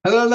Hello,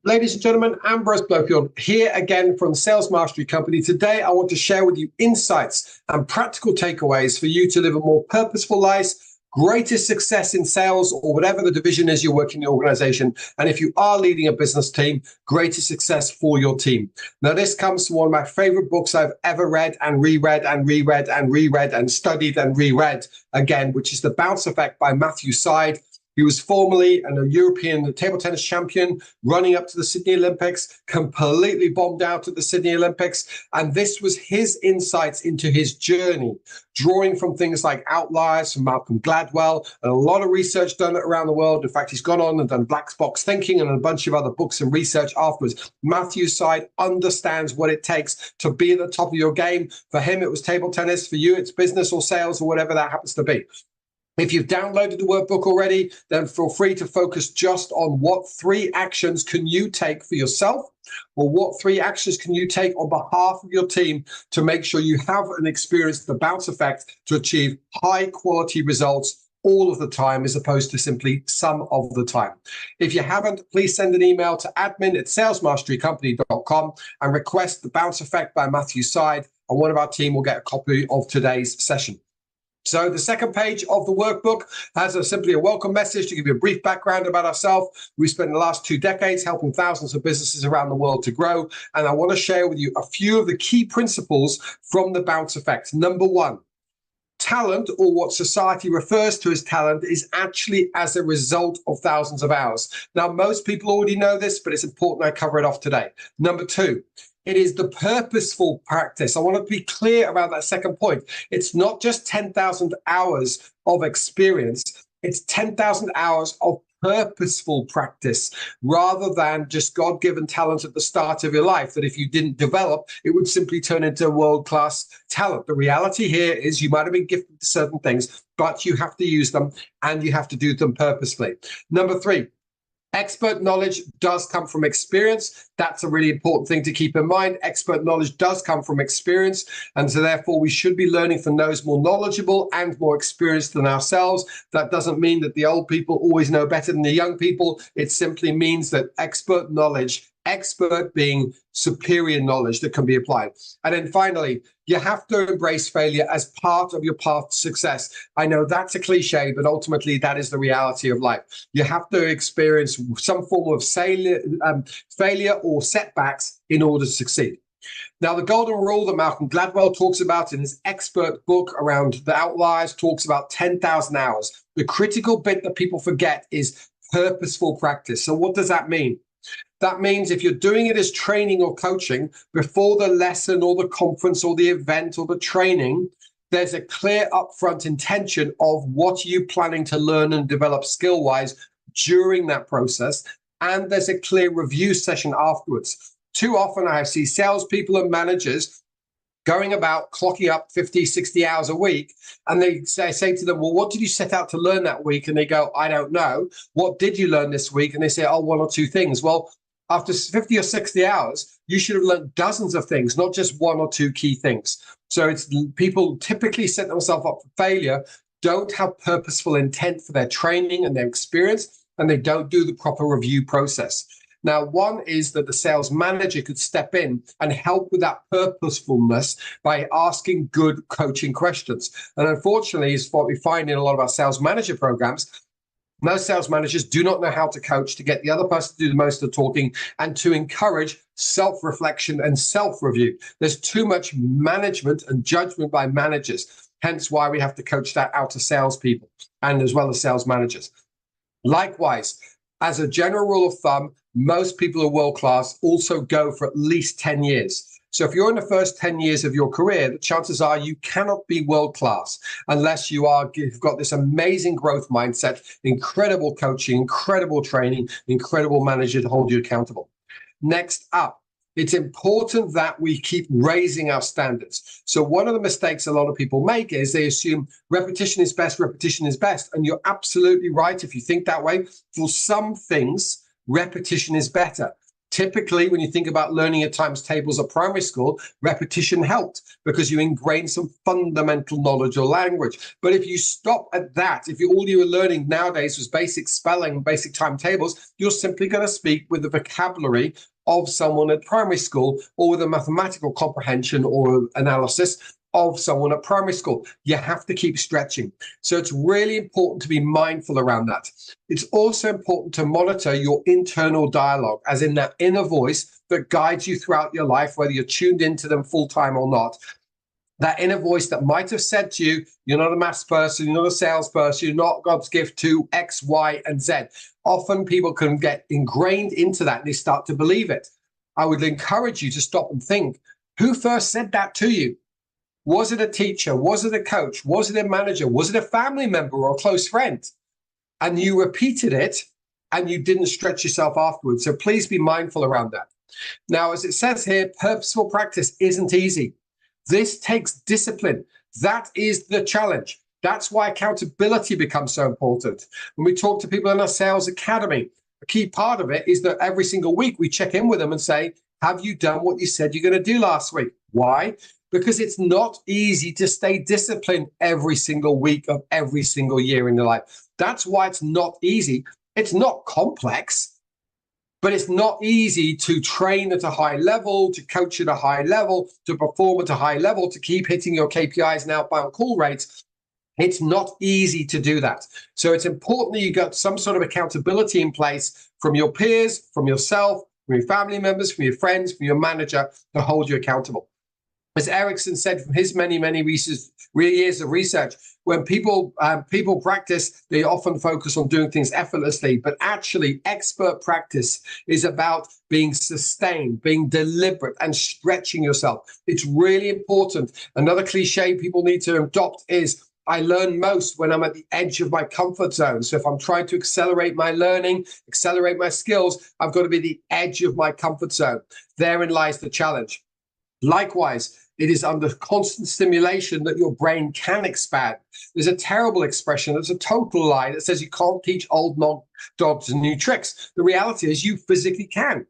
ladies and gentlemen. Ambrose Blofield here again from Sales Mastery Company. Today, I want to share with you insights and practical takeaways for you to live a more purposeful life, greater success in sales, or whatever the division is you're working in the organization. And if you are leading a business team, greater success for your team. Now, this comes from one of my favorite books I've ever read and reread and reread and reread and studied and reread again, which is The Bounce Effect by Matthew Syed. He was formerly a European table tennis champion, running up to the Sydney Olympics, completely bombed out at the Sydney Olympics. And this was his insights into his journey, drawing from things like outliers from Malcolm Gladwell, and a lot of research done around the world. In fact, he's gone on and done Black Box Thinking and a bunch of other books and research afterwards. Matthew Syed understands what it takes to be at the top of your game. For him, it was table tennis. For you, it's business or sales or whatever that happens to be. If you've downloaded the workbook already, then feel free to focus just on what 3 actions can you take for yourself, or what 3 actions can you take on behalf of your team to make sure you have and experience the bounce effect to achieve high quality results all of the time, as opposed to simply some of the time. If you haven't, please send an email to admin@salesmasterycompany.com and request the bounce effect by Matthew Syed, and one of our team will get a copy of today's session. So the second page of the workbook has simply a welcome message to give you a brief background about ourselves. We spent the last 2 decades helping thousands of businesses around the world to grow. And I want to share with you a few of the key principles from the bounce effect. Number 1, talent, or what society refers to as talent, is actually as a result of thousands of hours. Now, most people already know this, but it's important I cover it off today. Number 2, it is the purposeful practice. I want to be clear about that second point. It's not just 10,000 hours of experience. It's 10,000 hours of purposeful practice, rather than just God-given talent at the start of your life that if you didn't develop, it would simply turn into a world-class talent. The reality here is you might have been gifted to certain things, but you have to use them and you have to do them purposefully. Number 3, expert knowledge does come from experience. That's a really important thing to keep in mind. Expert knowledge does come from experience. And so therefore, we should be learning from those more knowledgeable and more experienced than ourselves. That doesn't mean that the old people always know better than the young people. It simply means that expert knowledge, expert being superior knowledge that can be applied. And then finally, you have to embrace failure as part of your path to success. I know that's a cliche, but ultimately that is the reality of life. You have to experience some form of failure or setbacks in order to succeed. Now, the golden rule that Malcolm Gladwell talks about in his expert book around the outliers talks about 10,000 hours. The critical bit that people forget is purposeful practice. So what does that mean? That means if you're doing it as training or coaching, before the lesson or the conference or the event or the training, there's a clear upfront intention of what you're planning to learn and develop skill-wise during that process. And there's a clear review session afterwards. Too often I see salespeople and managers going about clocking up 50, 60 hours a week. And they say to them, well, what did you set out to learn that week? And they go, I don't know. What did you learn this week? And they say, oh, 1 or 2 things. Well, after 50 or 60 hours, you should have learned dozens of things, not just 1 or 2 key things. So it's people typically set themselves up for failure, don't have purposeful intent for their training and their experience, and they don't do the proper review process. Now, one is that the sales manager could step in and help with that purposefulness by asking good coaching questions. And unfortunately, is what we find in a lot of our sales manager programs. Most sales managers do not know how to coach, to get the other person to do the most of the talking, and to encourage self-reflection and self-review. There's too much management and judgment by managers, hence why we have to coach that out to salespeople and as well as sales managers. Likewise, as a general rule of thumb, most people who are world-class also go for at least 10 years. So if you're in the first 10 years of your career, the chances are you cannot be world-class unless you've got this amazing growth mindset, incredible coaching, incredible training, incredible manager to hold you accountable. Next up, it's important that we keep raising our standards. So one of the mistakes a lot of people make is they assume repetition is best, repetition is best. And you're absolutely right if you think that way. For some things, repetition is better. Typically, when you think about learning at times tables at primary school, repetition helped because you ingrained some fundamental knowledge or language. But if you stop at that, if all you were learning nowadays was basic spelling, basic timetables, you're simply going to speak with the vocabulary of someone at primary school, or with a mathematical comprehension or analysis of someone at primary school. You have to keep stretching. So it's really important to be mindful around that. It's also important to monitor your internal dialogue, as in that inner voice that guides you throughout your life, whether you're tuned into them full time or not. That inner voice that might have said to you, you're not a maths person, you're not a salesperson, you're not God's gift to X, Y, and Z. Often people can get ingrained into that and they start to believe it. I would encourage you to stop and think, who first said that to you? Was it a teacher? Was it a coach? Was it a manager? Was it a family member or a close friend? And you repeated it and you didn't stretch yourself afterwards. So please be mindful around that. Now, as it says here, purposeful practice isn't easy. This takes discipline. That is the challenge. That's why accountability becomes so important. When we talk to people in our sales academy, a key part of it is that every single week we check in with them and say, have you done what you said you're going to do last week? Why? Because it's not easy to stay disciplined every single week of every single year in your life. That's why it's not easy. It's not complex, but it's not easy to train at a high level, to coach at a high level, to perform at a high level, to keep hitting your KPIs and outbound call rates. It's not easy to do that. So it's important that you got some sort of accountability in place from your peers, from yourself, from your family members, from your friends, from your manager to hold you accountable. As Erickson said from his many years of research, when people practice, they often focus on doing things effortlessly, but actually expert practice is about being sustained, being deliberate, and stretching yourself. It's really important. Another cliche people need to adopt is, I learn most when I'm at the edge of my comfort zone. So if I'm trying to accelerate my learning, accelerate my skills, I've got to be at the edge of my comfort zone. Therein lies the challenge. Likewise, it is under constant stimulation that your brain can expand. There's a terrible expression, it's a total lie, that says you can't teach old dogs new tricks. The reality is you physically can.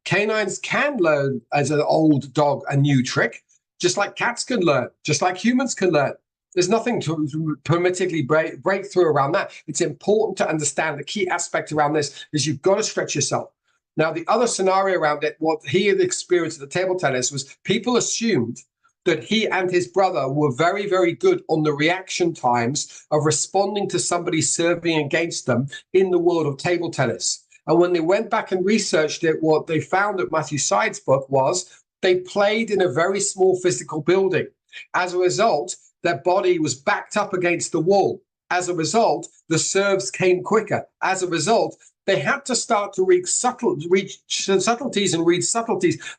Canines can learn as an old dog a new trick, just like cats can learn, just like humans can learn. There's nothing to permittively break through around that. It's important to understand the key aspect around this is you've got to stretch yourself. Now, the other scenario around it, what he had experienced at the table tennis, was people assumed that he and his brother were very, very good on the reaction times of responding to somebody serving against them in the world of table tennis. And when they went back and researched it, what they found at Matthew Syed's book was they played in a very small physical building. As a result, their body was backed up against the wall. As a result, the serves came quicker. As a result, they had to start to read subtleties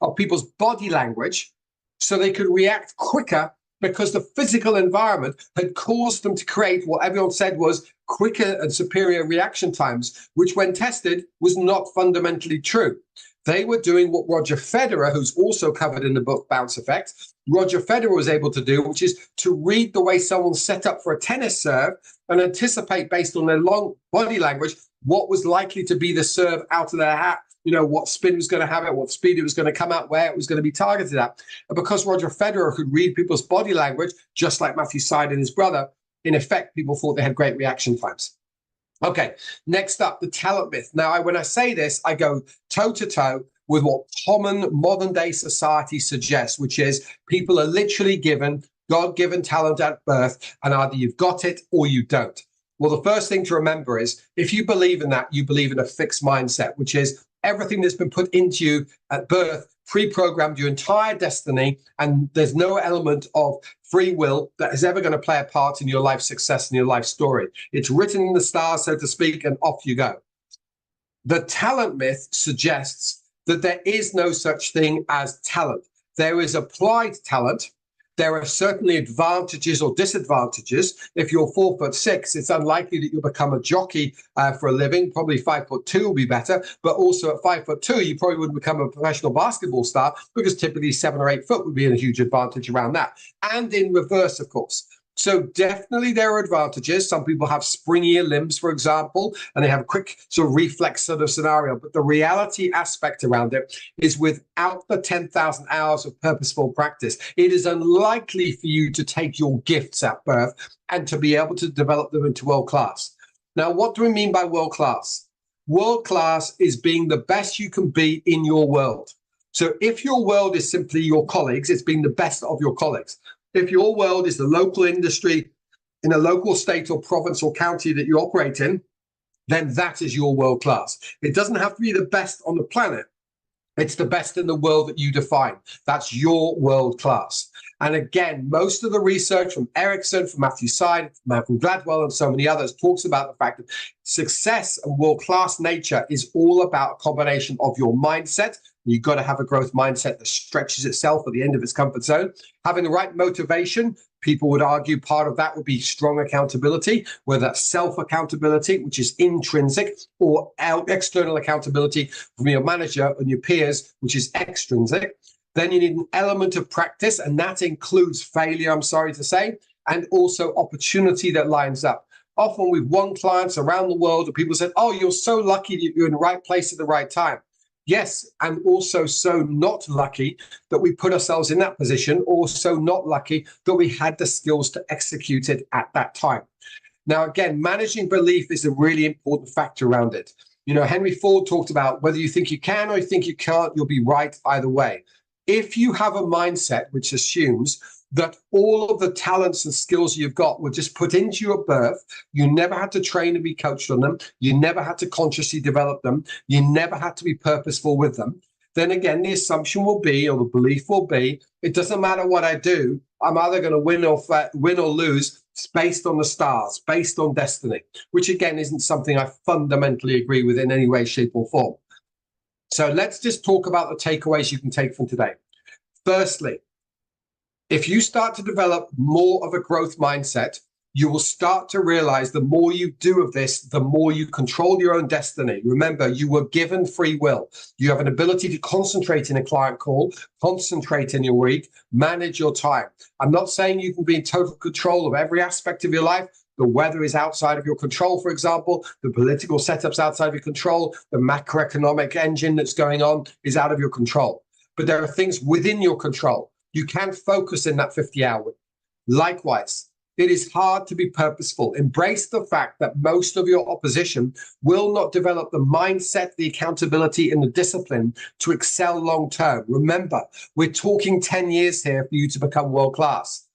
of people's body language so they could react quicker, because the physical environment had caused them to create what everyone said was quicker and superior reaction times, which when tested was not fundamentally true. They were doing what Roger Federer, who's also covered in the book Bounce Effect, Roger Federer was able to do, which is to read the way someone's set up for a tennis serve and anticipate based on their long body language what was likely to be the serve out of their hat, what spin was going to have it, what speed it was going to come out, where it was going to be targeted at. And because Roger Federer could read people's body language, just like Matthew Syed and his brother, in effect, people thought they had great reaction times. Okay, next up, the talent myth. Now, when I say this, I go toe-to-toe with what common modern-day society suggests, which is people are literally given God-given talent at birth, and either you've got it or you don't. Well, the first thing to remember is if you believe in that, you believe in a fixed mindset, which is everything that's been put into you at birth pre-programmed your entire destiny, and there's no element of free will that is ever going to play a part in your life success and your life story. It's written in the stars, so to speak, and off you go. The talent myth suggests that there is no such thing as talent. There is applied talent. There are certainly advantages or disadvantages. If you're 4'6", it's unlikely that you'll become a jockey for a living. Probably 5'2" will be better. But also at 5'2", you probably wouldn't become a professional basketball star, because typically 7 or 8 foot would be a huge advantage around that. And in reverse, of course. So definitely there are advantages. Some people have springier limbs, for example, and they have a quick sort of reflex sort of scenario. But the reality aspect around it is without the 10,000 hours of purposeful practice, it is unlikely for you to take your gifts at birth and to be able to develop them into world class. Now, what do we mean by world class? World class is being the best you can be in your world. So if your world is simply your colleagues, it's being the best of your colleagues. If your world is the local industry in a local state or province or county that you operate in, then that is your world class. It doesn't have to be the best on the planet. It's the best in the world that you define. That's your world class. And again, most of the research from Ericsson, from Matthew Syed, from Malcolm Gladwell, and so many others talks about the fact that success and world-class nature is all about a combination of your mindset. You've got to have a growth mindset that stretches itself at the end of its comfort zone. Having the right motivation, people would argue part of that would be strong accountability, whether that's self-accountability, which is intrinsic, or external accountability from your manager and your peers, which is extrinsic. Then you need an element of practice, and that includes failure, I'm sorry to say, and also opportunity that lines up. Often we've won clients around the world and people said, oh, you're so lucky that you're in the right place at the right time. Yes, and also so not lucky that we put ourselves in that position, or so not lucky that we had the skills to execute it at that time. Now, again, managing belief is a really important factor around it. You know, Henry Ford talked about whether you think you can or you think you can't, you'll be right either way. If you have a mindset which assumes that all of the talents and skills you've got were just put into your birth, you never had to train and be coached on them, you never had to consciously develop them, you never had to be purposeful with them, then again, the assumption will be, or the belief will be, it doesn't matter what I do, I'm either going to win or lose. It's based on the stars, based on destiny, which again isn't something I fundamentally agree with in any way, shape, or form. So let's just talk about the takeaways you can take from today. Firstly, if you start to develop more of a growth mindset, you will start to realize the more you do of this, the more you control your own destiny. Remember, you were given free will. You have an ability to concentrate in a client call, concentrate in your week, manage your time. I'm not saying you can be in total control of every aspect of your life. The weather is outside of your control, for example. The political setup's outside of your control. The macroeconomic engine that's going on is out of your control. But there are things within your control. You can focus in that 50-hour week. Likewise, it is hard to be purposeful. Embrace the fact that most of your opposition will not develop the mindset, the accountability, and the discipline to excel long term. Remember, we're talking 10 years here for you to become world class.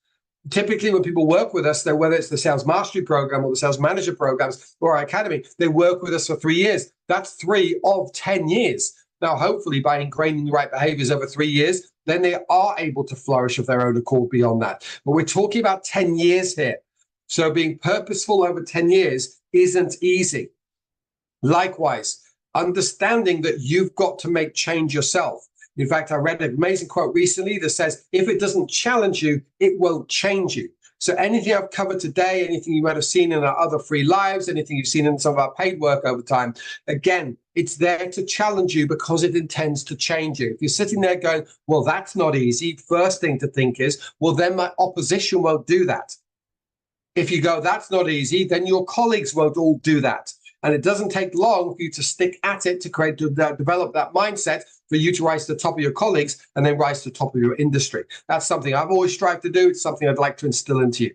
Typically, when people work with us, whether it's the sales mastery program or the sales manager programs or our academy, they work with us for 3 years. That's 3 of 10 years. Now, hopefully, by ingraining the right behaviors over 3 years, then they are able to flourish of their own accord beyond that. But we're talking about 10 years here. So being purposeful over 10 years isn't easy. Likewise, understanding that you've got to make change yourself. In fact, I read an amazing quote recently that says, if it doesn't challenge you, it won't change you. So anything I've covered today, anything you might have seen in our other free lives, anything you've seen in some of our paid work over time, again, it's there to challenge you because it intends to change you. If you're sitting there going, well, that's not easy, first thing to think is, well, then my opposition won't do that. If you go, that's not easy, then your colleagues won't all do that. And it doesn't take long for you to stick at it to develop that mindset for you to rise to the top of your colleagues and then rise to the top of your industry. That's something I've always strived to do. It's something I'd like to instill into you.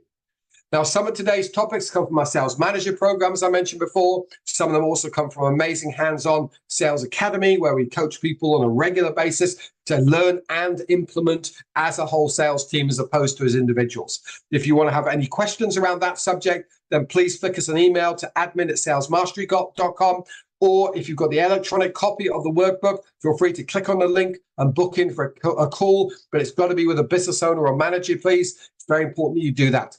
Now, some of today's topics come from our sales manager program, as I mentioned before. Some of them also come from amazing hands-on sales academy, where we coach people on a regular basis to learn and implement as a whole sales team as opposed to as individuals. If you want to have any questions around that subject, then please flick us an email to admin@salesmastery.com. Or if you've got the electronic copy of the workbook, feel free to click on the link and book in for a call. But it's got to be with a business owner or manager, please. It's very important that you do that.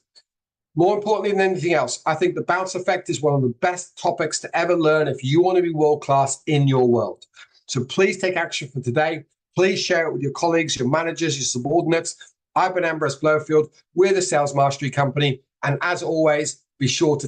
More importantly than anything else, I think the bounce effect is one of the best topics to ever learn if you want to be world-class in your world. So please take action for today. Please share it with your colleagues, your managers, your subordinates. I've been Ambrose Blowfield. We're the Sales Mastery Company. And as always, be sure to